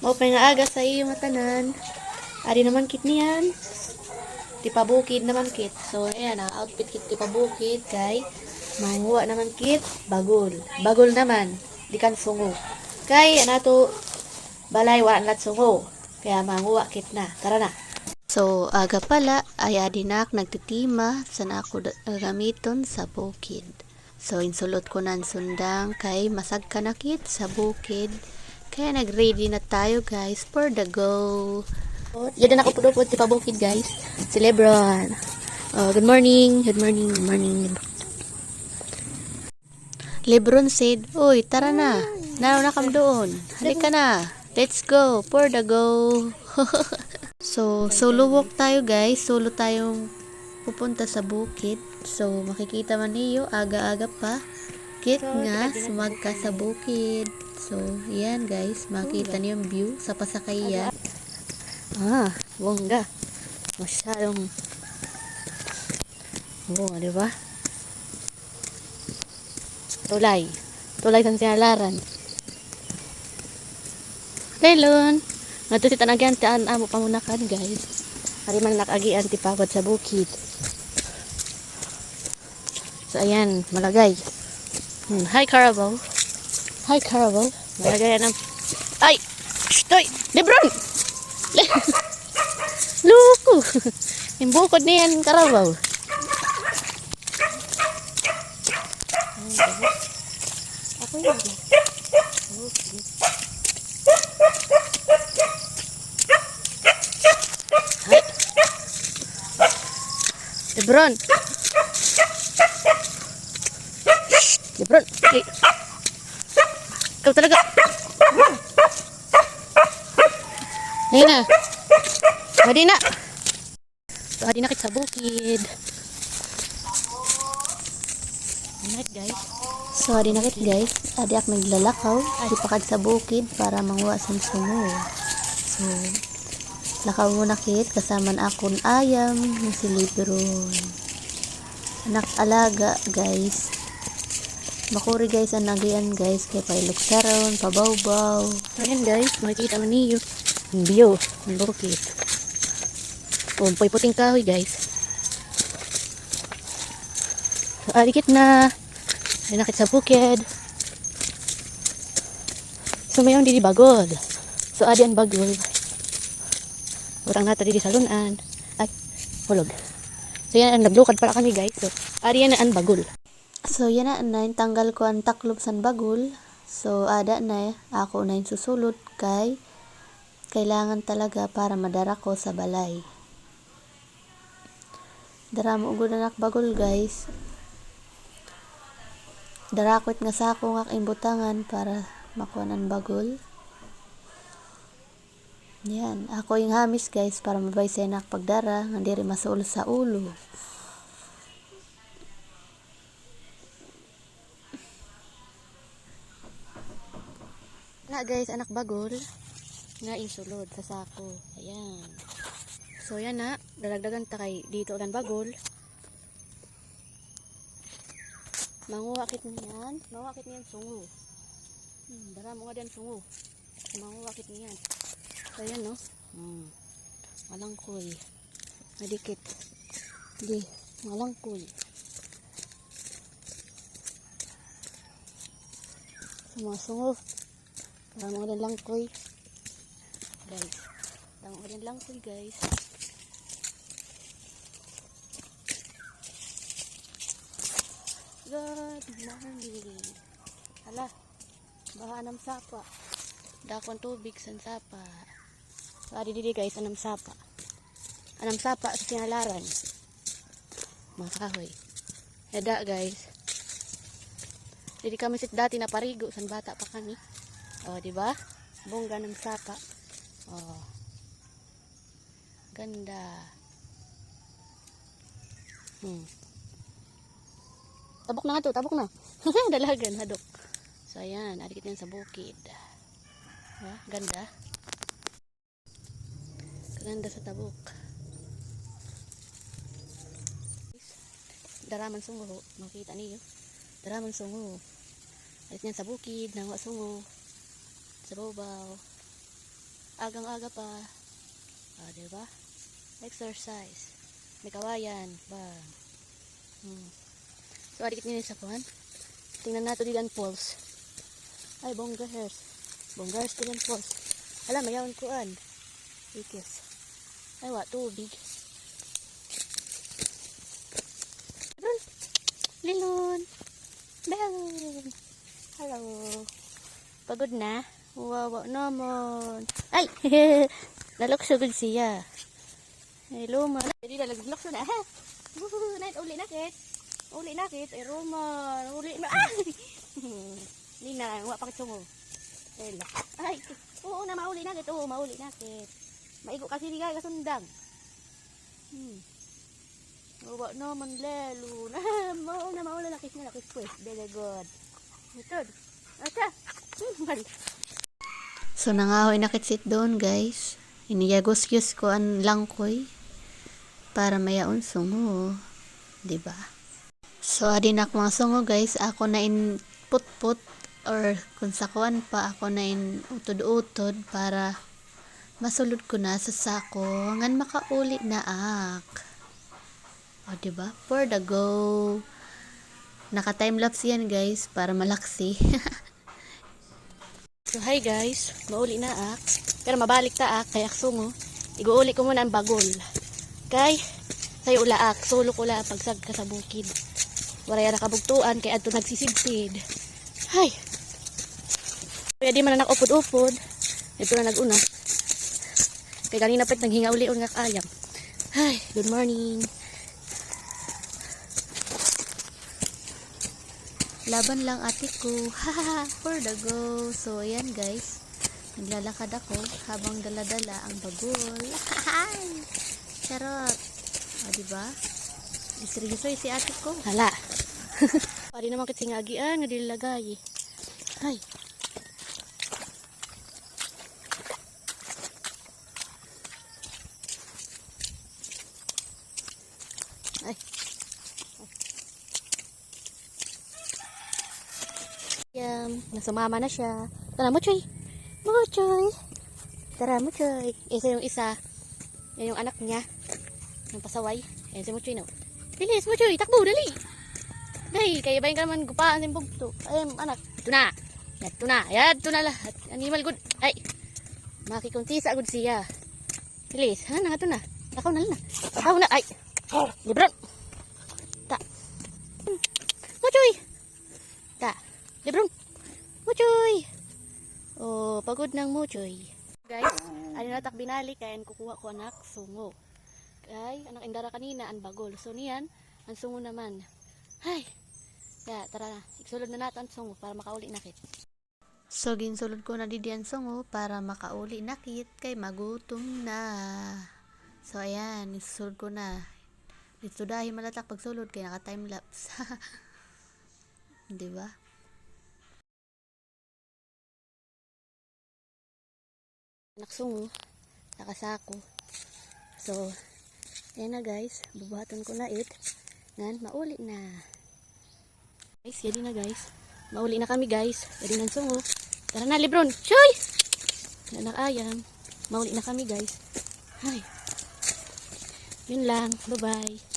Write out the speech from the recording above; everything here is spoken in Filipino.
Maupay nga aga sa iyo matanan. Ari naman kit niyan. Tipabukid naman kit. So, ayan outfit kit tipabukid kay manguha naman kit bagol. Bagol naman, di kan sungo. Kay anato balay wa lat sungo. Kaya manguha kit na. Tara na. So, aga pala ay adinak nagtitima san ako gamiton sa bukid. So, insulot ko nan sundang kay masag kanakit sa bukid. Kaya nag-ready na tayo guys for the go. Yan na ako pudupod sa pabukid guys. Si Lebron. Good morning. Good morning. Good morning. Lebron said, "Oy, tara na. Naroon na kam doon. Halika na. Let's go for the go." So, solo walk tayo guys. Solo tayong pupunta sa bukid. So, makikita man niyo, aga-aga pa. Kit nga, sumagka sa bukid. So, yan guys. Makita niyo yung view sa pasakayan. Bongga. Masyadong. Di ba? Tulay. Tulay sa sinalaran. Lelon. Nato si tanagyan taan amo pamunakan guys. Hari man nakagian ti pagod sa bukid. So ayan, malagay. Hi Carabao. Hi Carabao. Malagay ng ay! Stoy! Lebron! Luko! Imbukod niyan Carabao. Ako yun. Okay. Hi. Lebron! Lebron! Hey. Ikaw talaga! Ayun na! Hadi na! So, hadi na kit sa bukid. Alright guys. So, hadi na kit guys. Hadi ak naglalakaw. Hadi pakad sa bukid para manguha sa sumo. So, lakaw mo na kit. Kasaman akon ayam. Yung si Lebron. Anak alaga guys. Makuri guys ang nagian guys. Kaya pailuksaron, pabawbaw. Ayan guys. Makikita mo niyo. Ang view. Ang bukid. Pay puting kahoy guys. So, adikit na. Ay nakit sa bukid. So, mayon di bagol. So, adi ang bagol. Urang nata di salunan. Ay, hulog. So, yan ang naglukad para kami guys. So, adi yan ang bagol. So, yan na tanggal ko ang taklob san bagol. So, ada na ako na yung susulot kay kailangan talaga para madara ko sa balay. Dara mo ugod anak bagol guys. Darakwit nga sa ako nga imbutangan para makuhanan bagol. Yan, ako yung hamis guys para mabay sa anak pagdara nga diri masuol sa ulo. Na guys, anak bagol nga insulod sa sako. Ayan. So yan na, dalagdagan ta kay dito ulan bagol. Manguwakit niyan. Manguwakit niyan sungo. Dara mo nga diyan sungo. Manguwakit niyan. So yan no. Malangkoy. Madikit. Di, malangkoy. So mga sungo. Dara mo nga diyan langkoy. Guys. Dara mo nga diyan langkoy guys. Good morning. Hala, baha ng sapa. Dakon tubig sa sapa. So, adi didi guys, anam sapa. Anam sapa sa sinalaran. Mga kahoy. Heda guys. Didi kami sit dati na parigo san bata pa kami. Di ba? Bongga ng sapa. Ganda. Tabok na nga to, tabok na. Dalagan, hadok. So, ayan, adikit yan sa bukid. Ganda. Ganda sa tabok. Daraman sungo, makita niyo. Daraman sungo. Adikit yan sa bukid, nangwa sungo. Sa babaw. Agang-aga pa. Diba? Exercise. May kawayan. Ba. So, adikit nyo sa kuhan. Tingnan nato dilan falls. Ay, bongga hairs. Bongga hairs dilan falls. Alam, mayawan kuhan. Ikis. Ay, tubig. Lilon. Lilon. Hello. Pagod na? Wawa naman. Ay! Naloksugod siya. Hello, man. Jadi na nagloksog na. Ha? Night, uli na kit. Uli na kit. Ay, Roman. Uli na. Ah! Nina, wak pakitungo. Ay, oo na, mauli na kit. Oo, mauli na kit. Maigo kasi bigay kasundang. Wawa naman, lelo. Maula na kit na kit. Very good. Ito. Ata. So nangahoy na kitsit doon guys. Iniyagos-yos ko ang langkoy para mayaon sungo, diba? So adin ako mga sungo guys, ako na in put-put or kung sakuan pa ako na in utod-utod para masulod ko na sa sako ngan makauli na ak. O diba? For the go. Naka time lapse yan guys para malaksi. So hi guys, mauli na ak. Pero mabalik ta ak kay aksungo. Iguuli ko muna ang bagol. Kay sayo ula ak, solo ko la pagsag ka sa bukid. Waraya na kabugtuan kay adto nagsisigpid. Hay. Kaya di man na nakupod-upod. Ito na naguna. Kay kanina pa naghinga uli-ul nga ayam. Hay, good morning. Laban lang ate ko. Haha, for the go. So, ayan guys. Naglalakad ako habang dala-dala ang bagol. Charot. O, diba? Seryoso si ate ko. Hala. Pari naman kitingagian. Nga dilagay. Ay. Ay. Nasumama na siya. Tara mo, Choy. Mochoy. Tara mo, Choy. Isa yung isa. Yan yung anak niya. Yung pasaway. Yan si Mochoy, no? Bilis, Mochoy. Takbo, dali. Dahil, kaya ba yung kaman gupaan sa bugto. Ay, anak. Ito na. Ito na. Ayan, ito na lahat. Animal good. Ay. Makikunti sa agad siya. Bilis. Ha, ito na. Takaw na lang na. Takaw na. Ay. Libron. Ta. Mochoy. Ta. Libron. Mochoy. Oh, pagod ng Mochoy. Guys, ano na tak binali kaya kukuha ko anak sungo. Kay anak indara kanina ang bagol. So niyan, ang sungo naman. Hay. Ya, tara na. Iksulod na natin ang sungo para makauli na kit. So ginsulod ko na diyan sungo para makauli na kit kay magutom na. So ayan, isulod ko na. Dito dahil malatak pagsulod kay naka time lapse. 'Di ba? Naksungo, nakasako. So, ayan na guys, bubuhatan ko na it. Ngan, mauli na. Guys, yadi na guys. Mauli na kami guys. Yadi ng sungo. Tara na, Lebron. Choy! Anak ayam. Mauli na kami guys. Ay. Yun lang. Bye-bye.